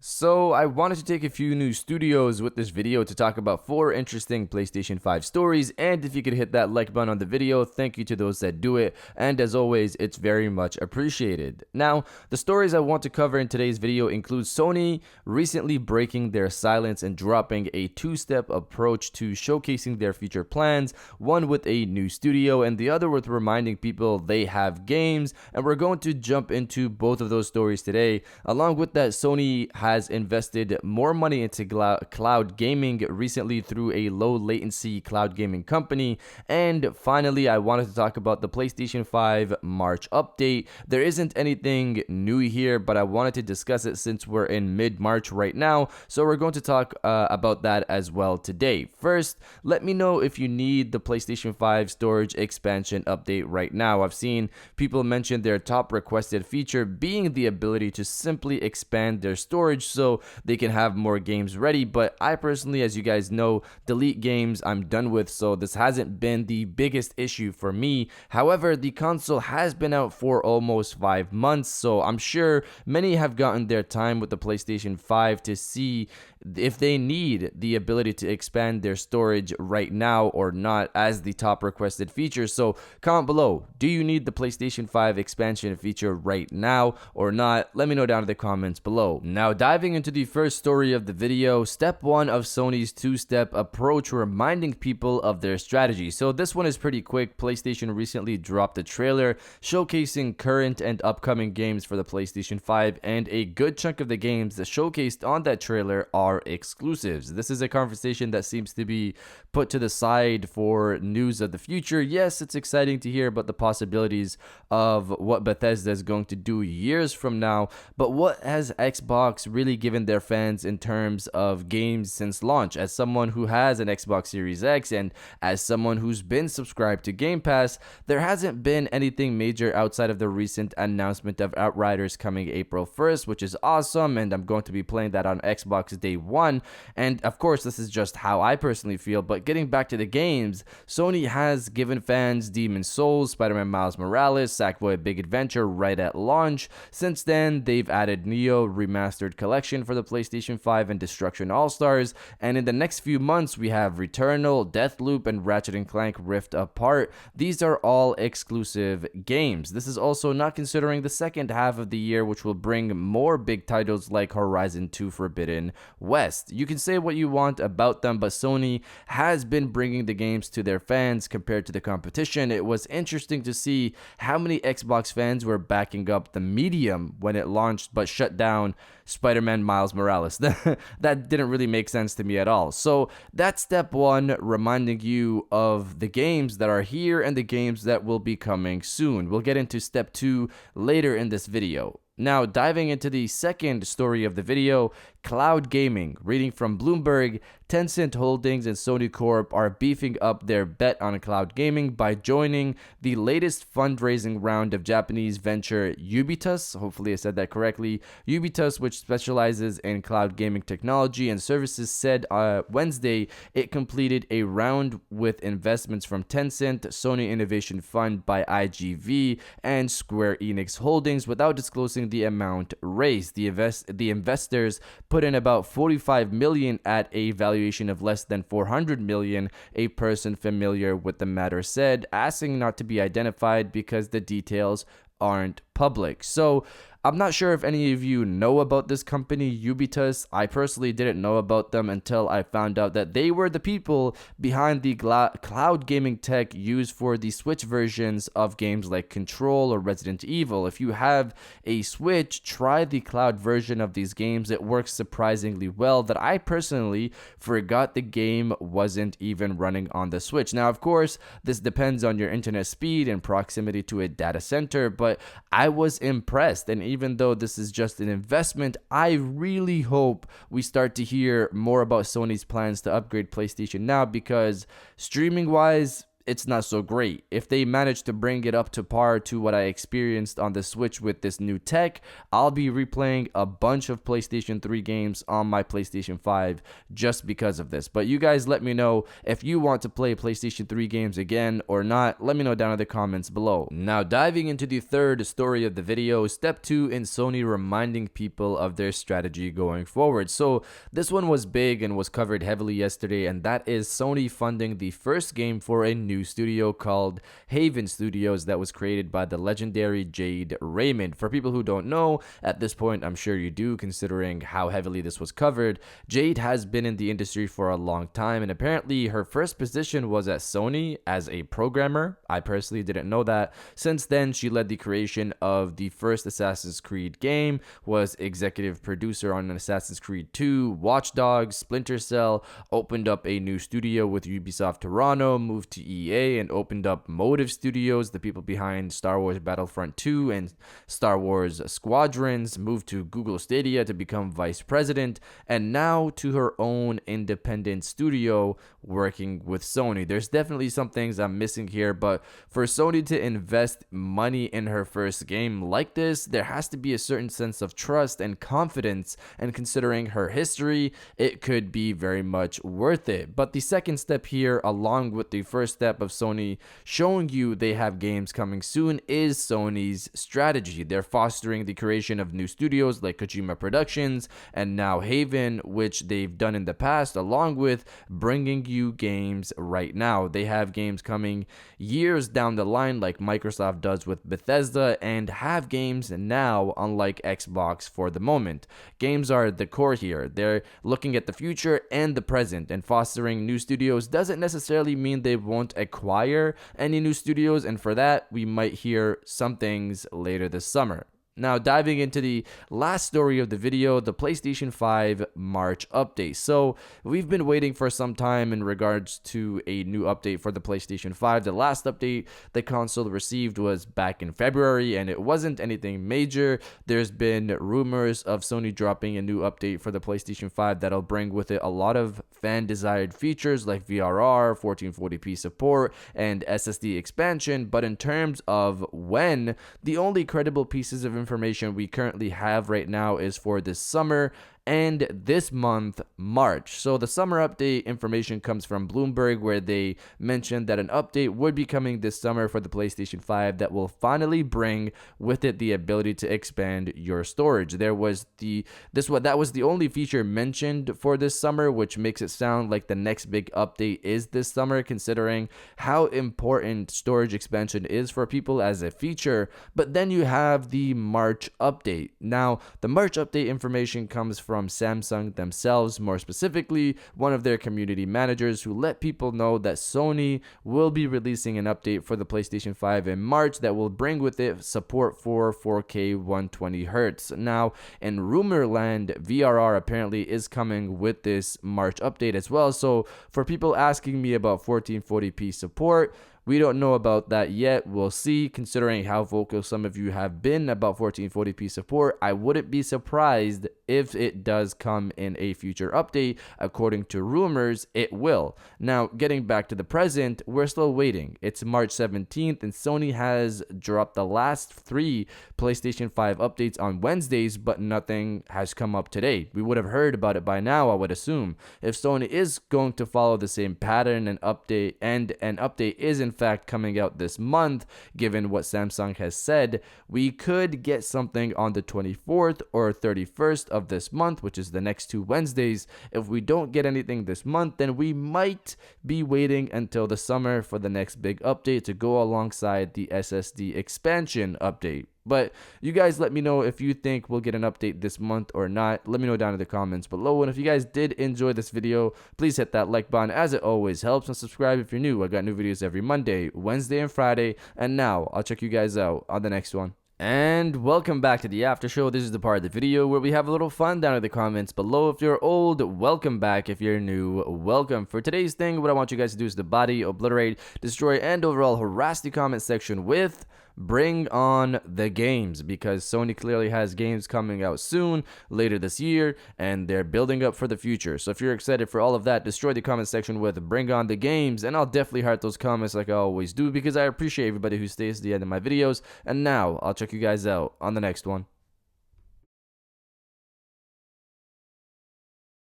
So I wanted to take a few new studios with this video to talk about 4 interesting PlayStation 5 stories, and if you could hit that like button on the video, thank you to those that do it, and as always, it's very much appreciated. Now, the stories I want to cover in today's video include Sony recently breaking their silence and dropping a 2-step approach to showcasing their future plans, one with a new studio and the other with reminding people they have games, and we're going to jump into both of those stories today. Along with that, Sony has invested more money into cloud gaming recently through a low latency cloud gaming company. And finally, I wanted to talk about the PlayStation 5 March update. There isn't anything new here, but I wanted to discuss it since we're in mid-March right now, so we're going to talk about that as well today. First, let me know if you need the PlayStation 5 storage expansion update right now. I've seen people mention their top requested feature being the ability to simply expand their storage so they can have more games ready, but I personally, as you guys know, delete games I'm done with, so this hasn't been the biggest issue for me. However, the console has been out for almost 5 months, so I'm sure many have gotten their time with the PlayStation 5 to see if they need the ability to expand their storage right now or not as the top requested feature. So comment below, do you need the PlayStation 5 expansion feature right now or not? Let me know down in the comments below. Now, diving into the first story of the video, step 1 of Sony's 2-step approach, reminding people of their strategy. So this one is pretty quick. PlayStation recently dropped a trailer showcasing current and upcoming games for the PlayStation 5, and a good chunk of the games that showcased on that trailer are exclusives. This is a conversation that seems to be put to the side for news of the future. Yes, it's exciting to hear about the possibilities of what Bethesda is going to do years from now, but what has Xbox really given their fans in terms of games since launch? As someone who has an Xbox Series X and as someone who's been subscribed to Game Pass, there hasn't been anything major outside of the recent announcement of Outriders coming April 1st, which is awesome, and I'm going to be playing that on Xbox Day 1. And of course, this is just how I personally feel, but getting back to the games, Sony has given fans Demon's Souls, Spider-Man Miles Morales, Sackboy Big Adventure right at launch. Since then, they've added Neo Remastered Collection for the PlayStation 5 and Destruction All-Stars, and in the next few months, we have Returnal, Deathloop, and Ratchet & Clank Rift Apart. These are all exclusive games. This is also not considering the second half of the year, which will bring more big titles like Horizon 2 Forbidden West. You can say what you want about them, but Sony has been bringing the games to their fans compared to the competition. It was interesting to see how many Xbox fans were backing up the Medium when it launched, but shut down Spider-Man Miles Morales. That didn't really make sense to me at all. So that's step 1, reminding you of the games that are here and the games that will be coming soon. We'll get into step 2 later in this video. Now, diving into the second story of the video, cloud gaming. Reading from Bloomberg, Tencent Holdings and Sony Corp are beefing up their bet on cloud gaming by joining the latest fundraising round of Japanese venture Ubitus. Hopefully I said that correctly. Ubitus, which specializes in cloud gaming technology and services, said Wednesday it completed a round with investments from Tencent, Sony Innovation Fund by IGV, and Square Enix Holdings without disclosing the amount raised. The investors put in about $45 million at a valuation of less than $400 million, a person familiar with the matter said, asking not to be identified because the details aren't public. So I'm not sure if any of you know about this company, Ubitus. I personally didn't know about them until I found out that they were the people behind the cloud gaming tech used for the Switch versions of games like Control or Resident Evil. If you have a Switch, try the cloud version of these games. It works surprisingly well that I personally forgot the game wasn't even running on the Switch. Now, of course, this depends on your internet speed and proximity to a data center, but I was impressed, and even though this is just an investment, I really hope we start to hear more about Sony's plans to upgrade PlayStation Now, because streaming wise, it's not so great. If they manage to bring it up to par to what I experienced on the Switch with this new tech, I'll be replaying a bunch of PlayStation 3 games on my PlayStation 5 just because of this. But you guys let me know if you want to play PlayStation 3 games again or not. Let me know down in the comments below. Now, diving into the third story of the video, step 2 in Sony reminding people of their strategy going forward. So this one was big and was covered heavily yesterday, and that is Sony funding the first game for a new studio called Haven Studios that was created by the legendary Jade Raymond. For people who don't know, at this point, I'm sure you do, considering how heavily this was covered, Jade has been in the industry for a long time, and apparently her first position was at Sony as a programmer. I personally didn't know that. Since then, she led the creation of the first Assassin's Creed game, was executive producer on Assassin's Creed 2, Watch Dogs, Splinter Cell, opened up a new studio with Ubisoft Toronto, moved to EA and opened up Motive Studios, the people behind Star Wars Battlefront 2 and Star Wars Squadrons, moved to Google Stadia to become vice president, and now to her own independent studio working with Sony. There's definitely some things I'm missing here, but for Sony to invest money in her first game like this, there has to be a certain sense of trust and confidence, and considering her history, it could be very much worth it. But the second step here, along with the first step of Sony showing you they have games coming soon, is Sony's strategy. They're fostering the creation of new studios like Kojima Productions and now Haven, which they've done in the past, along with bringing you games right now. They have games coming years down the line like Microsoft does with Bethesda, and have games now, unlike Xbox for the moment. Games are the core here. They're looking at the future and the present, and fostering new studios doesn't necessarily mean they won't acquire any new studios, and for that, we might hear some things later this summer. Now, diving into the last story of the video, the PlayStation 5 March update. So, we've been waiting for some time in regards to a new update for the PlayStation 5. The last update the console received was back in February, and it wasn't anything major. There's been rumors of Sony dropping a new update for the PlayStation 5 that'll bring with it a lot of fan-desired features like VRR, 1440p support, and SSD expansion. But in terms of when, the only credible pieces of information we currently have right now is for this summer and this month, March. So the summer update information comes from Bloomberg, where they mentioned that an update would be coming this summer for the PlayStation 5 that will finally bring with it the ability to expand your storage. That was the only feature mentioned for this summer, which makes it sound like the next big update is this summer, considering how important storage expansion is for people as a feature. But then you have the March update. Now, the March update information comes from Samsung themselves, more specifically one of their community managers, who let people know that Sony will be releasing an update for the PlayStation 5 in March that will bring with it support for 4K 120Hz. Now, in rumor land, VRR apparently is coming with this March update as well. So for people asking me about 1440p support, we don't know about that yet. We'll see. Considering how vocal some of you have been about 1440p support, I wouldn't be surprised if it does come in a future update. According to rumors, it will. Now, getting back to the present, we're still waiting. It's March 17th, and Sony has dropped the last 3 PlayStation 5 updates on Wednesdays, but nothing has come up today. We would have heard about it by now, I would assume. If Sony is going to follow the same pattern and an update is in fact coming out this month, given what Samsung has said, we could get something on the 24th or 31st of this month, which is the next 2 Wednesdays. If we don't get anything this month, then we might be waiting until the summer for the next big update to go alongside the SSD expansion update. But you guys let me know if you think we'll get an update this month or not. Let me know down in the comments below. And if you guys did enjoy this video, please hit that like button, as it always helps, and subscribe if you're new. I got new videos every Monday, Wednesday, and Friday. And now I'll check you guys out on the next one. And welcome back to the after show. This is the part of the video where we have a little fun down in the comments below. If you're old, welcome back. If you're new, welcome. For today's thing, what I want you guys to do is to body, obliterate, destroy, and overall harass the comment section with bring on the games, because Sony clearly has games coming out soon, later this year, and they're building up for the future. So if you're excited for all of that, destroy the comment section with bring on the games, and I'll definitely heart those comments like I always do, because I appreciate everybody who stays to the end of my videos. And now I'll check you guys out on the next one.